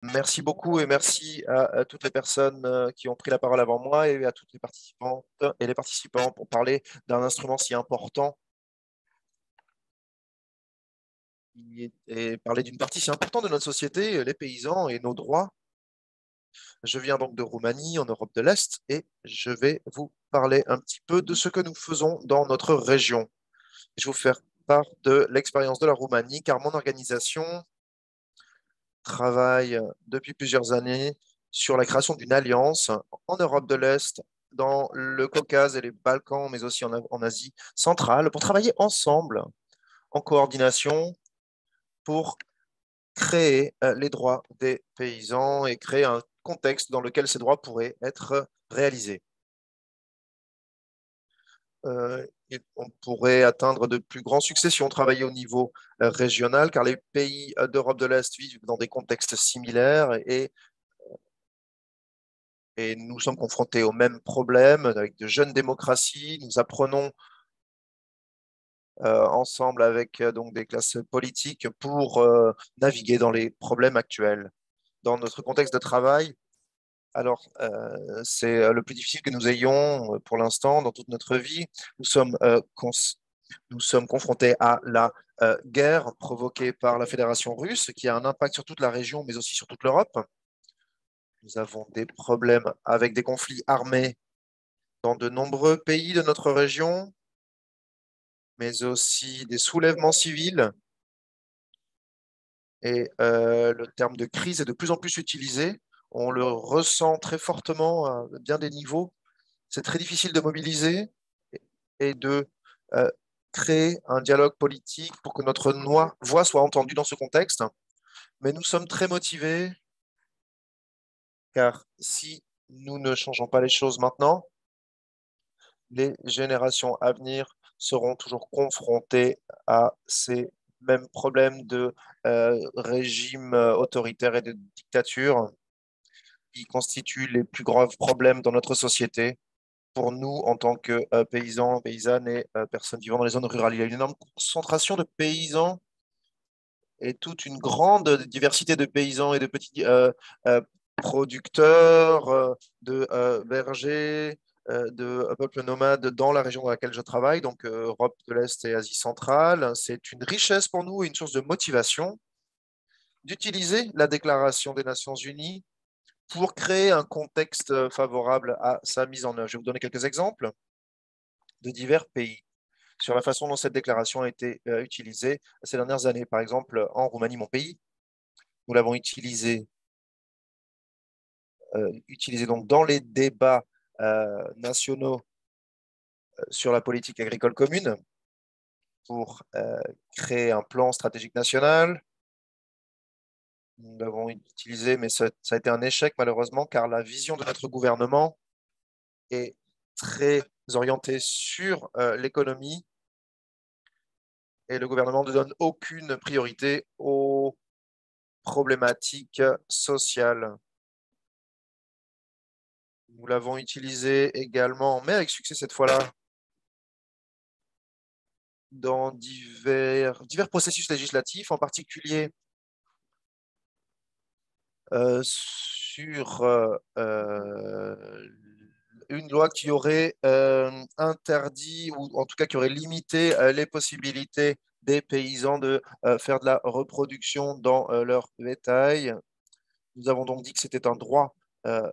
Merci beaucoup et merci à toutes les personnes qui ont pris la parole avant moi et à toutes les participantes et les participants pour parler d'un instrument si important et parler d'une partie si importante de notre société, les paysans et nos droits. Je viens donc de Roumanie, en Europe de l'Est, et je vais vous parler un petit peu de ce que nous faisons dans notre région. Je vais vous faire part de l'expérience de la Roumanie, car mon organisation travaille depuis plusieurs années sur la création d'une alliance en Europe de l'Est, dans le Caucase et les Balkans, mais aussi en Asie centrale, pour travailler ensemble, en coordination, pour créer les droits des paysans et créer un contexte dans lequel ces droits pourraient être réalisés. Et on pourrait atteindre de plus grands succès si on travaillait au niveau régional, car les pays d'Europe de l'Est vivent dans des contextes similaires et nous sommes confrontés aux mêmes problèmes avec de jeunes démocraties. Nous apprenons ensemble avec donc des classes politiques pour naviguer dans les problèmes actuels. Dans notre contexte de travail, alors c'est le plus difficile que nous ayons pour l'instant dans toute notre vie. Nous sommes, nous sommes confrontés à la guerre provoquée par la Fédération russe qui a un impact sur toute la région, mais aussi sur toute l'Europe. Nous avons des problèmes avec des conflits armés dans de nombreux pays de notre région, mais aussi des soulèvements civils. Et le terme de crise est de plus en plus utilisé. On le ressent très fortement à bien des niveaux. C'est très difficile de mobiliser et de euh, créer un dialogue politique pour que notre voix soit entendue dans ce contexte. Mais nous sommes très motivés car si nous ne changeons pas les choses maintenant, les générations à venir seront toujours confrontées à ces mêmes problèmes de régime autoritaire et de dictature qui constituent les plus graves problèmes dans notre société pour nous en tant que paysans, paysannes et personnes vivant dans les zones rurales. Il y a une énorme concentration de paysans et toute une grande diversité de paysans et de petits producteurs, de bergers, de peuples nomades dans la région dans laquelle je travaille, donc Europe de l'Est et Asie centrale. C'est une richesse pour nous et une source de motivation d'utiliser la Déclaration des Nations Unies pour créer un contexte favorable à sa mise en œuvre. Je vais vous donner quelques exemples de divers pays sur la façon dont cette déclaration a été utilisée ces dernières années. Par exemple, en Roumanie, mon pays, nous l'avons utilisé donc dans les débats nationaux sur la politique agricole commune pour créer un plan stratégique national. Nous l'avons utilisé, mais ça a été un échec malheureusement, car la vision de notre gouvernement est très orientée sur l'économie et le gouvernement ne donne aucune priorité aux problématiques sociales. Nous l'avons utilisé également, mais avec succès cette fois-là, dans divers processus législatifs, en particulier sur une loi qui aurait interdit, ou en tout cas qui aurait limité les possibilités des paysans de faire de la reproduction dans leur bétail. Nous avons donc dit que c'était un droit euh,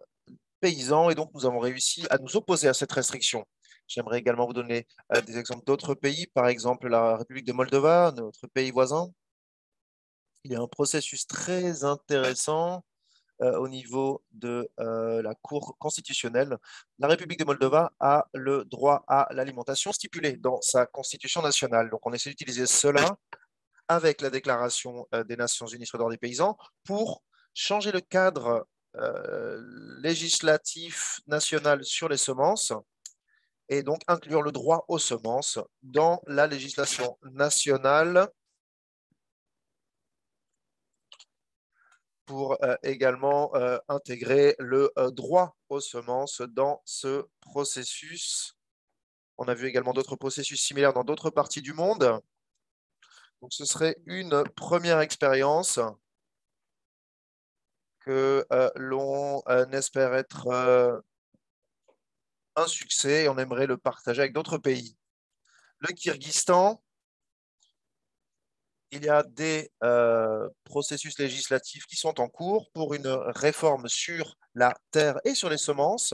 paysan et donc nous avons réussi à nous opposer à cette restriction. J'aimerais également vous donner des exemples d'autres pays, par exemple la République de Moldova, notre pays voisin. Il y a un processus très intéressant au niveau de la Cour constitutionnelle. La République de Moldova a le droit à l'alimentation stipulé dans sa constitution nationale. Donc on essaie d'utiliser cela avec la Déclaration des Nations Unies sur les droits des paysans pour changer le cadre législatif national sur les semences et donc inclure le droit aux semences dans la législation nationale pour également intégrer le droit aux semences dans ce processus. On a vu également d'autres processus similaires dans d'autres parties du monde. Donc ce serait une première expérience que l'on espère être un succès et on aimerait le partager avec d'autres pays. Le Kyrgyzstan, il y a des processus législatifs qui sont en cours pour une réforme sur la terre et sur les semences.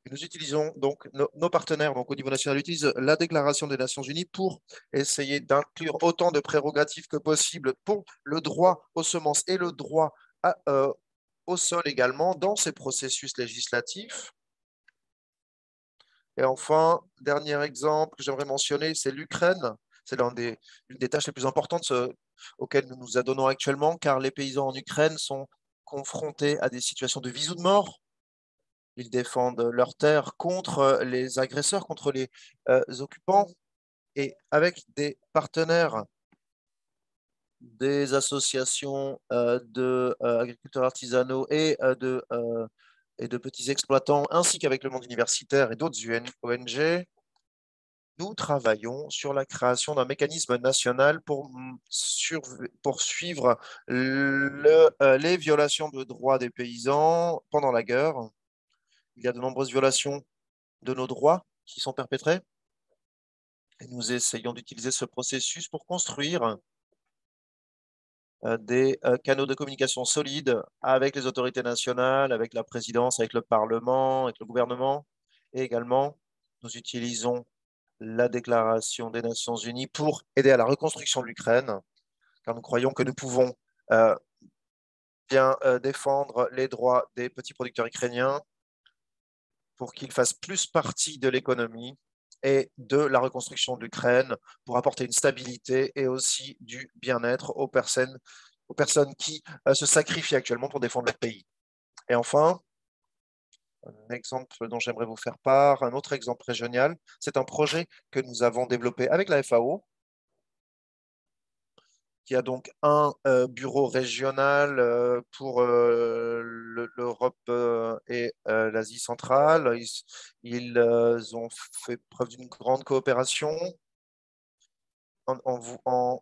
Et nous utilisons donc nos partenaires donc, au niveau national utilisent la Déclaration des Nations Unies pour essayer d'inclure autant de prérogatives que possible pour le droit aux semences et le droit au sol également dans ces processus législatifs. Et enfin, dernier exemple que j'aimerais mentionner, c'est l'Ukraine. C'est l'une des tâches les plus importantes auxquelles nous nous adonnons actuellement, car les paysans en Ukraine sont confrontés à des situations de vie ou de mort. Ils défendent leurs terres contre les agresseurs, contre les occupants, et avec des partenaires, des associations d'agriculteurs artisanaux et de petits exploitants, ainsi qu'avec le monde universitaire et d'autres ONG, nous travaillons sur la création d'un mécanisme national pour suivre les violations de droits des paysans pendant la guerre. Il y a de nombreuses violations de nos droits qui sont perpétrées. Et nous essayons d'utiliser ce processus pour construire des canaux de communication solides avec les autorités nationales, avec la présidence, avec le Parlement, avec le gouvernement. Et également, nous utilisons la Déclaration des Nations Unies pour aider à la reconstruction de l'Ukraine, car nous croyons que nous pouvons euh, bien défendre les droits des petits producteurs ukrainiens pour qu'ils fassent plus partie de l'économie et de la reconstruction de l'Ukraine pour apporter une stabilité et aussi du bien-être aux personnes qui se sacrifient actuellement pour défendre leur pays. Et enfin, un exemple dont j'aimerais vous faire part, un autre exemple régional, c'est un projet que nous avons développé avec la FAO, qui a donc un bureau régional pour l'Europe et l'Asie centrale. Ils ont fait preuve d'une grande coopération en,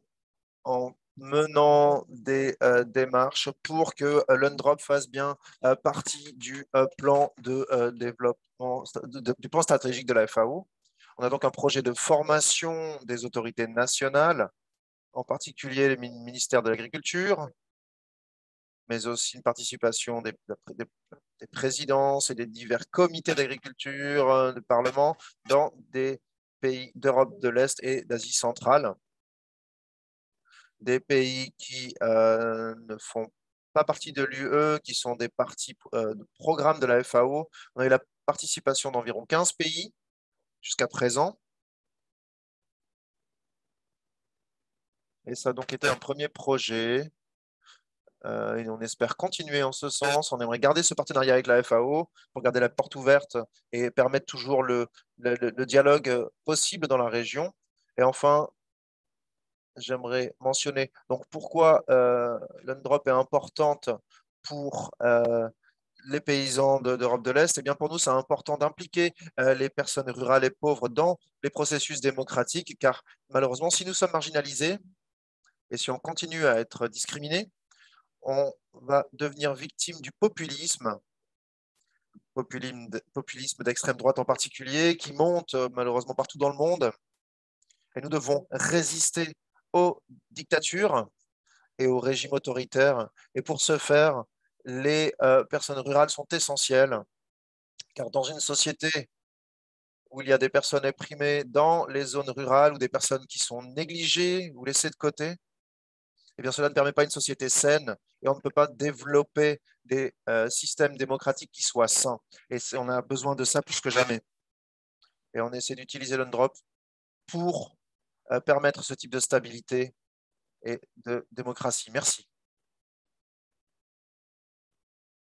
en menant des démarches pour que l'UNDROP fasse bien partie du plan de développement, du plan stratégique de la FAO. On a donc un projet de formation des autorités nationales, en particulier les ministères de l'Agriculture, mais aussi une participation des présidences et des divers comités d'agriculture, du Parlement, dans des pays d'Europe de l'Est et d'Asie centrale, des pays qui ne font pas partie de l'UE, qui sont des parties de programmes de la FAO. On a eu la participation d'environ 15 pays jusqu'à présent. Et ça a donc été un premier projet. Et on espère continuer en ce sens. On aimerait garder ce partenariat avec la FAO pour garder la porte ouverte et permettre toujours le dialogue possible dans la région. Et enfin, j'aimerais mentionner donc pourquoi l'UNDROP est importante pour les paysans d'Europe de l'Est. Et bien pour nous, c'est important d'impliquer les personnes rurales et pauvres dans les processus démocratiques, car malheureusement, si nous sommes marginalisés et si on continue à être discriminés, on va devenir victime du populisme d'extrême droite en particulier, qui monte malheureusement partout dans le monde. Et nous devons résister aux dictatures et aux régimes autoritaires. Et pour ce faire, les personnes rurales sont essentielles, car dans une société où il y a des personnes opprimées dans les zones rurales ou des personnes qui sont négligées ou laissées de côté, eh bien, cela ne permet pas une société saine et on ne peut pas développer des systèmes démocratiques qui soient sains. Et on a besoin de ça plus que jamais. Et on essaie d'utiliser l'UNDROP pour permettre ce type de stabilité et de démocratie. Merci.